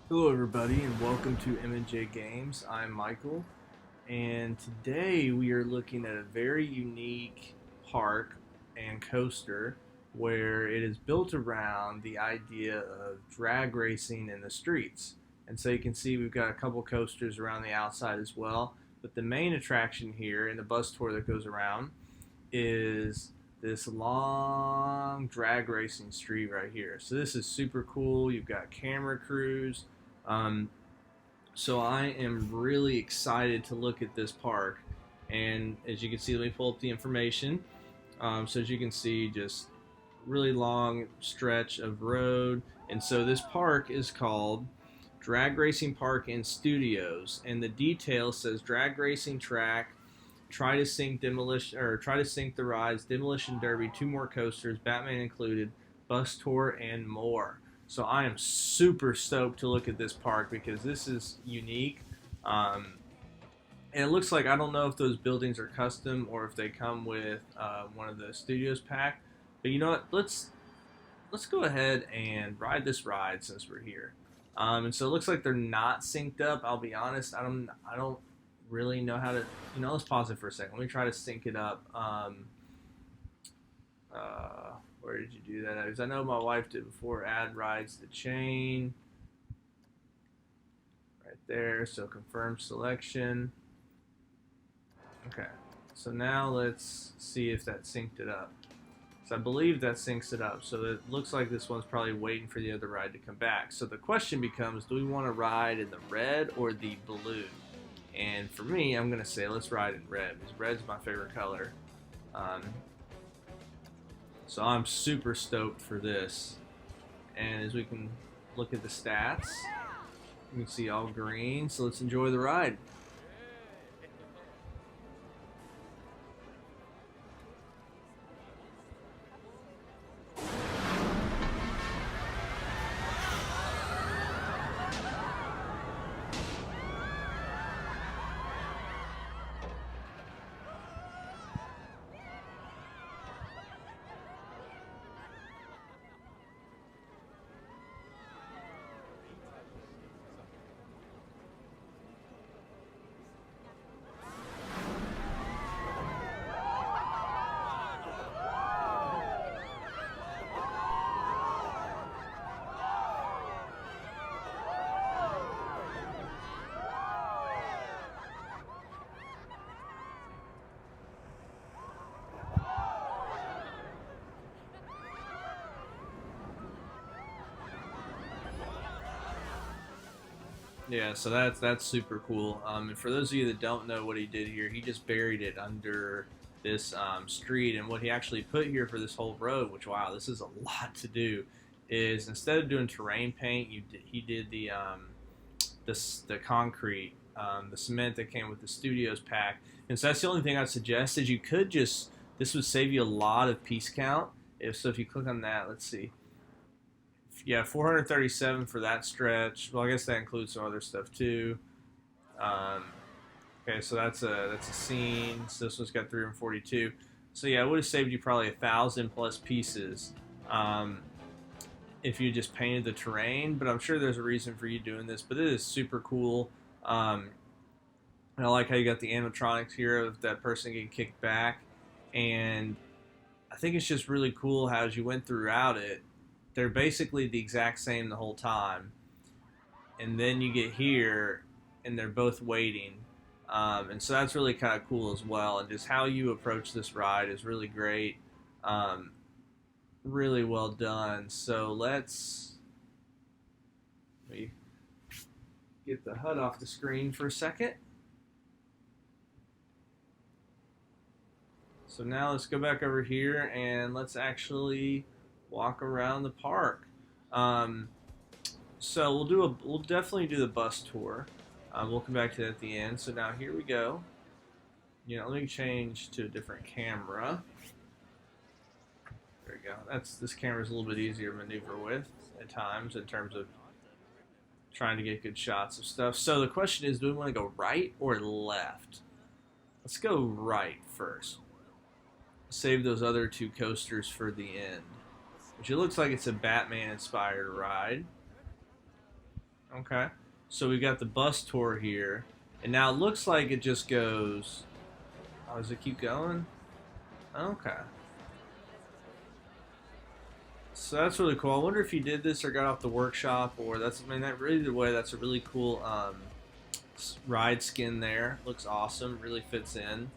Hello everybody and welcome to M&J Games. I'm Michael and today we are looking at a very unique park and coaster where it is built around the idea of drag racing in the streets. And so you can see we've got a couple coasters around the outside as well, but the main attraction here in the bus tour that goes around is this long drag racing street right here. So this is super cool. You've got camera crews. Um, so I am really excited to look at this park. And as you can see, let me pull up the information. So as you can see, just really long stretch of road. And so this park is called Drag Racing Park and Studios. And the detail says drag racing track, try to sink the rides, demolition derby, two more coasters, Batman included, bus tour, and more. So I am super stoked to look at this park because this is unique. And it looks like I don't know if those buildings are custom or if they come with one of the studios pack. But you know what? Let's go ahead and ride this ride since we're here. And so it looks like they're not synced up. I'll be honest. I don't really know how to. Let's pause it for a second. Let me try to sync it up. Where did you do that? Because I know my wife did before. Add rides to chain. Right there. So confirm selection. Okay. So now let's see if that synced it up. So I believe that syncs it up. So it looks like this one's probably waiting for the other ride to come back. So the question becomes, do we want to ride in the red or the blue? And for me, I'm going to say let's ride in red because red's my favorite color. So I'm super stoked for this. And as we can look at the stats, you can see all green. So let's enjoy the ride. Yeah, so that's super cool. And for those of you that don't know what he did here, he just buried it under this street. And what he actually put here for this whole road, which wow, this is a lot to do, is instead of doing terrain paint, he did the concrete, the cement that came with the studios pack. And so that's the only thing I'd suggest is you could just this would save you a lot of piece count. If you click on that, let's see. Yeah, 437 for that stretch. Well, I guess that includes some other stuff too. Um, okay, so that's a scene. So this one's got 342. So yeah, it would have saved you probably 1,000 plus pieces um, if you just painted the terrain. But I'm sure there's a reason for you doing this. But it is super cool. And I like how you got the animatronics here of that person getting kicked back. And I think it's just really cool how as you went throughout it, they're basically the exact same the whole time. And then you get here, and they're both waiting. And so that's really kind of cool as well. And just how you approach this ride is really great. Really well done. So let me get the HUD off the screen for a second. So now let's go back over here and let's actually walk around the park. So we'll definitely do the bus tour. We'll come back to that at the end. So now here we go. Let me change to a different camera. There we go. This camera's a little bit easier to maneuver with at times in terms of trying to get good shots of stuff. So the question is, do we want to go right or left? Let's go right first. Save those other two coasters for the end. Which it looks like it's a Batman-inspired ride. Okay. So we got the bus tour here, and now it looks like it just goes. Oh, does it keep going? Okay. So that's really cool. I wonder if he did this or got off the workshop, or that's. I mean, that really the way. That's a really cool ride skin there. Looks awesome. Really fits in.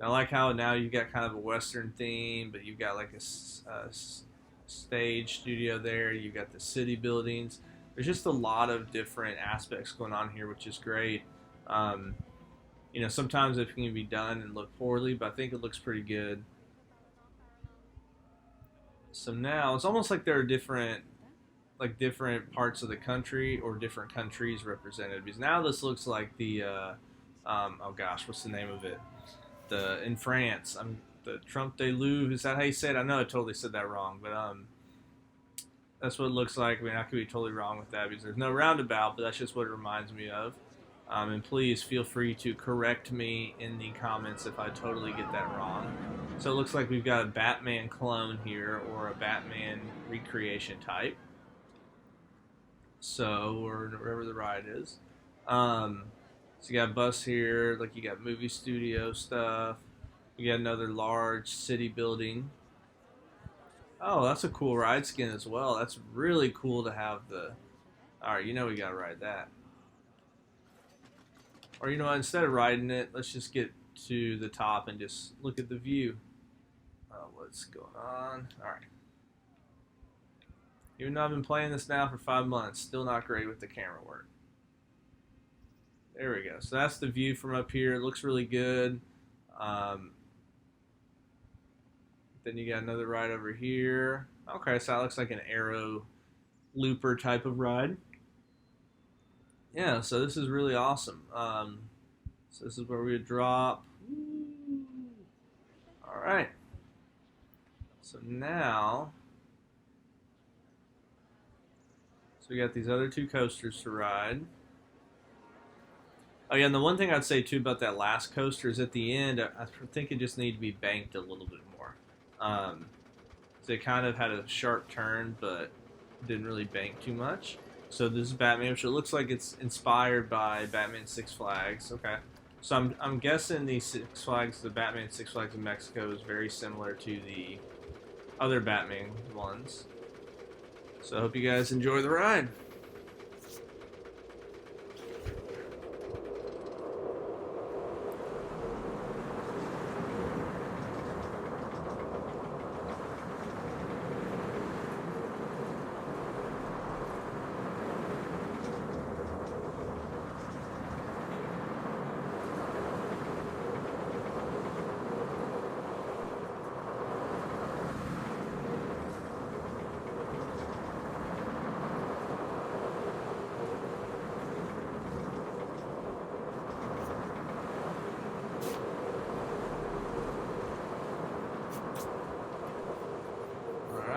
I like how now you've got kind of a Western theme, but you've got like a stage studio there. You've got the city buildings. There's just a lot of different aspects going on here, which is great. Um, sometimes it can be done and look poorly, but I think it looks pretty good. So now it's almost like there are different parts of the country or different countries represented. Because now this looks like the oh gosh, what's the name of it? The in France, the Trump de Louvre. Is that how you say it? I know I totally said that wrong, but that's what it looks like. I mean, I could be totally wrong with that because there's no roundabout, but that's just what it reminds me of. And please feel free to correct me in the comments if I totally get that wrong. So it looks like we've got a Batman clone here, or a Batman recreation type. So, or wherever the ride is. So you got a bus here, like you got movie studio stuff. You got another large city building. Oh, that's a cool ride skin as well. That's really cool to have the. Alright, we gotta ride that. Or what, instead of riding it, let's just get to the top and just look at the view. What's going on? Alright. Even though I've been playing this now for 5 months, still not great with the camera work. There we go. So that's the view from up here. It looks really good. Then you got another ride over here. Okay, so that looks like an arrow looper type of ride. Yeah, so this is really awesome. So this is where we would drop. All right. So now, we got these other two coasters to ride. Oh yeah, and the one thing I'd say too about that last coaster is at the end, I think it just needed to be banked a little bit more. So it kind of had a sharp turn, but didn't really bank too much. So this is Batman, which it looks like it's inspired by Batman Six Flags. Okay, so I'm guessing the Six Flags, the Batman Six Flags in Mexico, is very similar to the other Batman ones. So I hope you guys enjoy the ride.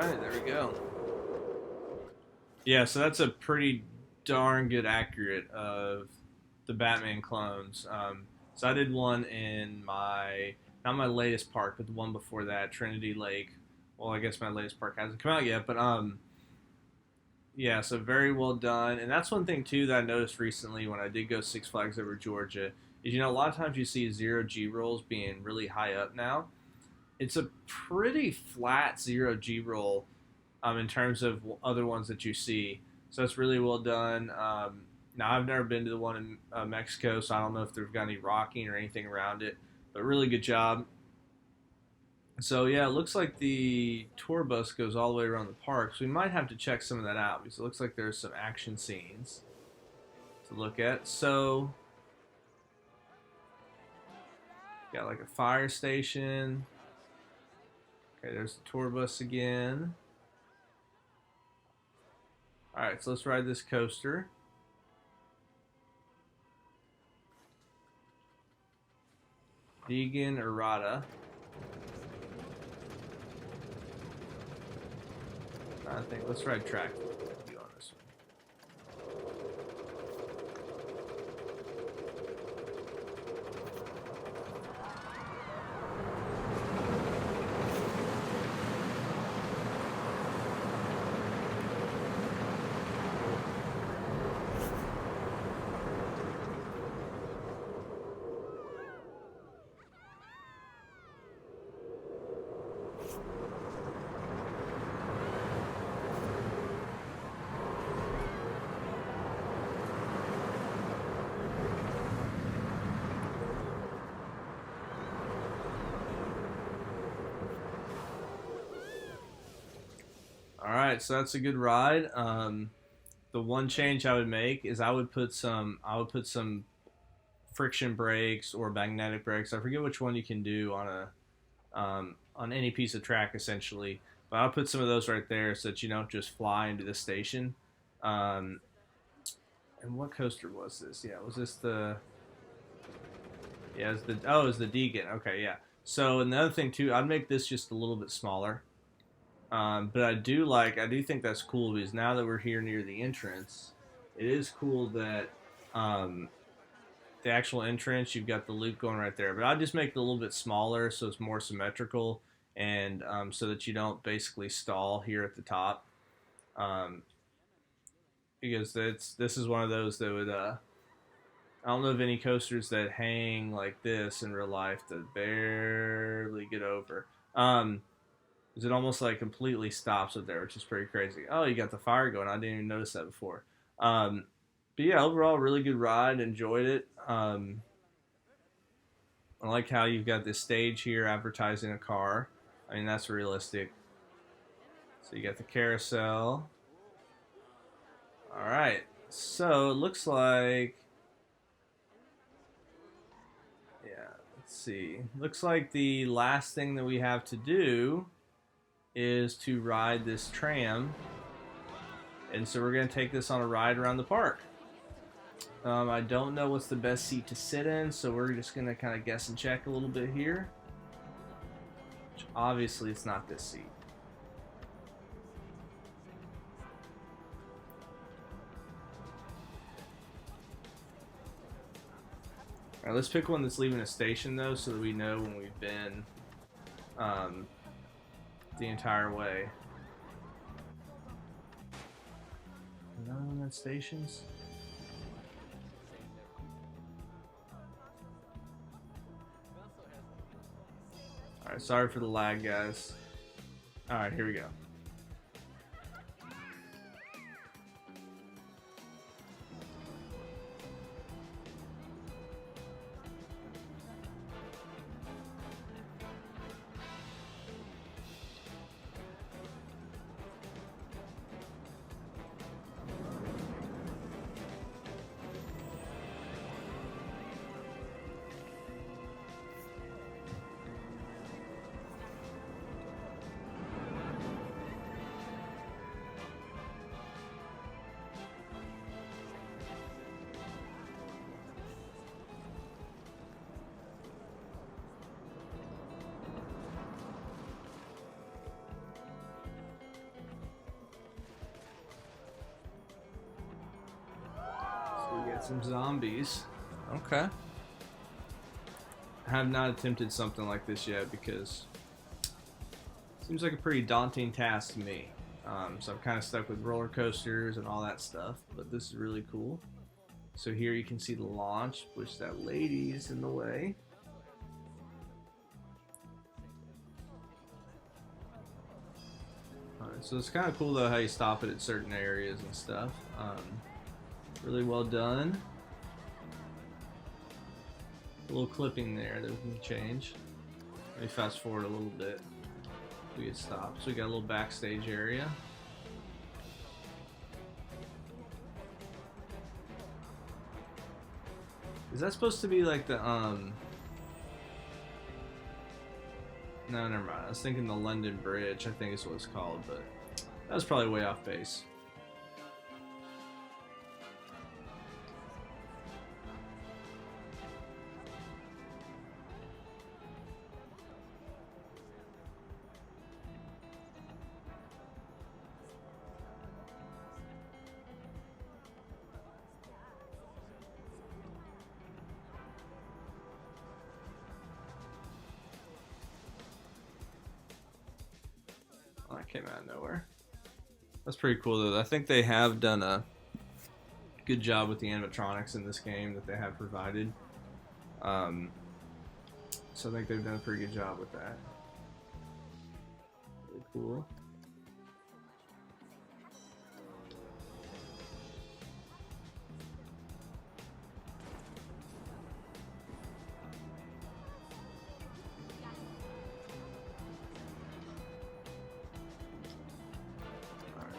Alright, there we go. Yeah, so that's a pretty darn good accurate of the Batman clones. So I did one in not my latest park, but the one before that, Trinity Lake. Well, I guess my latest park hasn't come out yet, but yeah, so very well done. And that's one thing too that I noticed recently when I did go Six Flags over Georgia is a lot of times you see zero G rolls being really high up now. It's a pretty flat zero G roll in terms of other ones that you see. So it's really well done. Now I've never been to the one in Mexico, so I don't know if they've got any rocking or anything around it, but really good job. So yeah, it looks like the tour bus goes all the way around the park, so we might have to check some of that out because it looks like there's some action scenes to look at. So got like a fire station. Okay, there's the tour bus again. Alright, so let's ride this coaster. Vegan Errata. I think let's ride track on this one. All right, so that's a good ride. The one change I would make is I would put some friction brakes or magnetic brakes. I forget which one you can do on any piece of track essentially, but I'll put some of those right there so that you don't just fly into the station. Um, and what coaster was this? Yeah, was this the? Yeah, it was the Deegan. Okay, yeah. So another thing too, I'd make this just a little bit smaller. But I do think that's cool because now that we're here near the entrance, it is cool that um, the actual entrance, you've got the loop going right there. But I'll just make it a little bit smaller so it's more symmetrical and so that you don't basically stall here at the top. Um, because this is one of those that would I don't know of any coasters that hang like this in real life that barely get over. Um, is it almost like completely stops up there, which is pretty crazy. Oh, you got the fire going. I didn't even notice that before. Um, but yeah, overall, really good ride. Enjoyed it. I like how you've got this stage here advertising a car. I mean, that's realistic. So you got the carousel. All right. So it looks like, yeah, let's see. Looks like the last thing that we have to do is to ride this tram. And so we're going to take this on a ride around the park. I don't know what's the best seat to sit in, so we're just going to kind of guess and check a little bit here. Which obviously it's not this seat. Alright, let's pick one that's leaving a station though, so that we know when we've been um, the entire way. Another one at stations? Alright, sorry for the lag, guys. Alright, here we go. So we got some zombies. Okay. I have not attempted something like this yet because it seems like a pretty daunting task to me. So I'm kind of stuck with roller coasters and all that stuff, but this is really cool. So here you can see the launch, which that lady's in the way. Alright, so it's kind of cool though how you stop it at certain areas and stuff. Really well done. A little clipping there that we can change. Let me fast forward a little bit. We get stopped. So we got a little backstage area. Is that supposed to be like the no, never mind. I was thinking the London Bridge, I think is what it's called, but that was probably way off base. Oh, that came out of nowhere. That's pretty cool though. I think they have done a good job with the animatronics in this game that they have provided. So I think they've done a pretty good job with that. Really cool.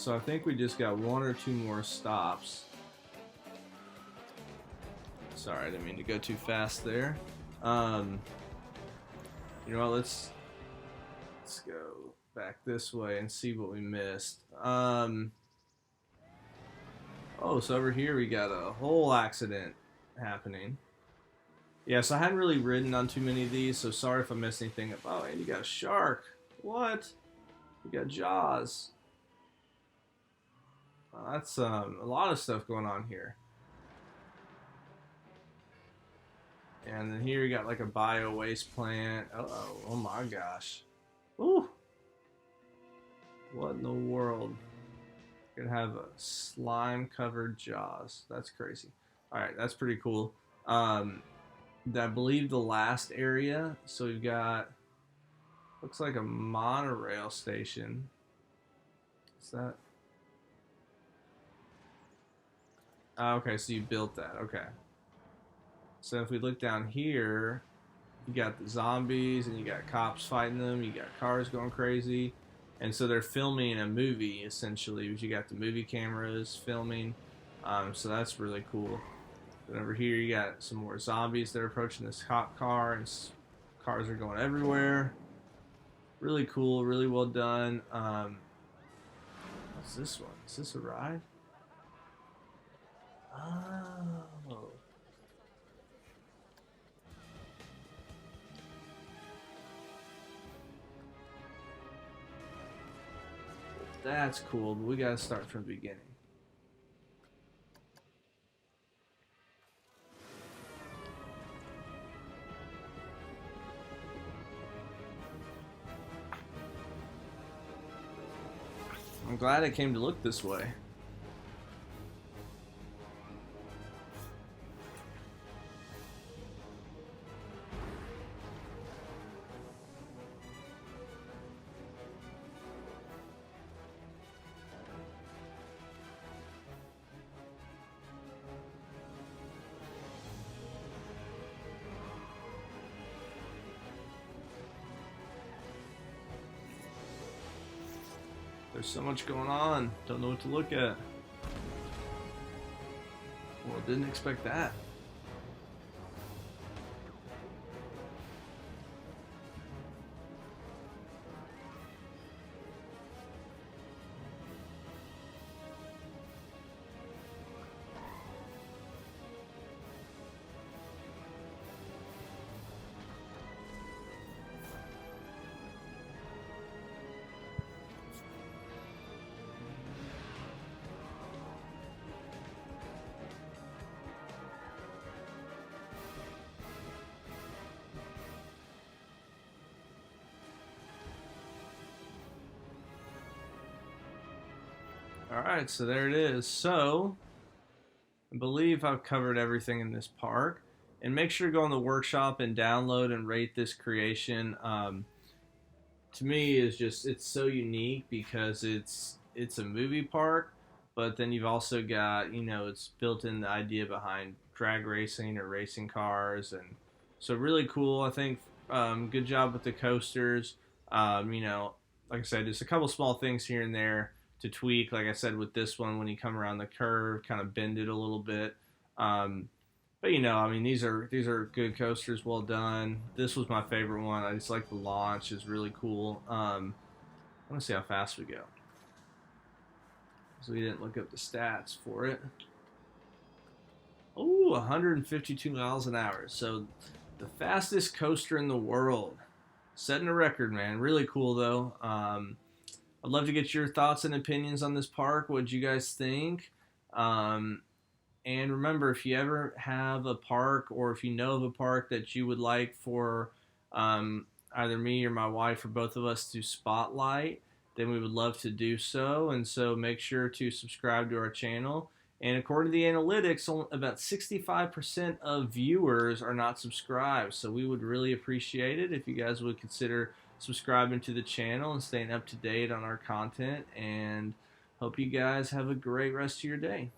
So I think we just got one or two more stops. Sorry, I didn't mean to go too fast there. You know what, let's go back this way and see what we missed. Oh, so over here we got a whole accident happening. Yeah, so I hadn't really ridden on too many of these, so sorry if I missed anything. Oh, and you got a shark. What? You got Jaws. That's a lot of stuff going on here. And then here you got like a bio waste plant. Oh my gosh. Ooh. What in the world? You're gonna have a slime covered Jaws. That's crazy. Alright, that's pretty cool. I believe the last area, so we've got, looks like a monorail station. Is that? Okay, so you built that. Okay. So if we look down here, you got the zombies and you got cops fighting them. You got cars going crazy. And so they're filming a movie, essentially. You got the movie cameras filming. So that's really cool. Then over here, you got some more zombies that are approaching this cop car, and cars are going everywhere. Really cool, really well done. What's this one? Is this a ride? Oh. That's cool, but we gotta start from the beginning. I'm glad it came to look this way. There's so much going on. Don't know what to look at. Well, didn't expect that. Alright, so there it is. So, I believe I've covered everything in this park. And make sure to go in the workshop and download and rate this creation. To me, it's so unique because it's a movie park, but then you've also got, it's built in the idea behind drag racing or racing cars, and so really cool. I think good job with the coasters. Like I said, just a couple small things here and there to tweak. Like I said, with this one, when you come around the curve, kind of bend it a little bit. But these are good coasters, well done. This was my favorite one. I just like the launch; is really cool. I want to see how fast we go. So we didn't look up the stats for it. Oh, 152 miles an hour. So the fastest coaster in the world, setting a record, man. Really cool though. I'd love to get your thoughts and opinions on this park. What'd you guys think? And remember, if you ever have a park, or if you know of a park that you would like for either me or my wife or both of us to spotlight, then we would love to do so. And so make sure to subscribe to our channel. And according to the analytics, about 65% of viewers are not subscribed. So we would really appreciate it if you guys would consider subscribing to the channel and staying up to date on our content. And hope you guys have a great rest of your day.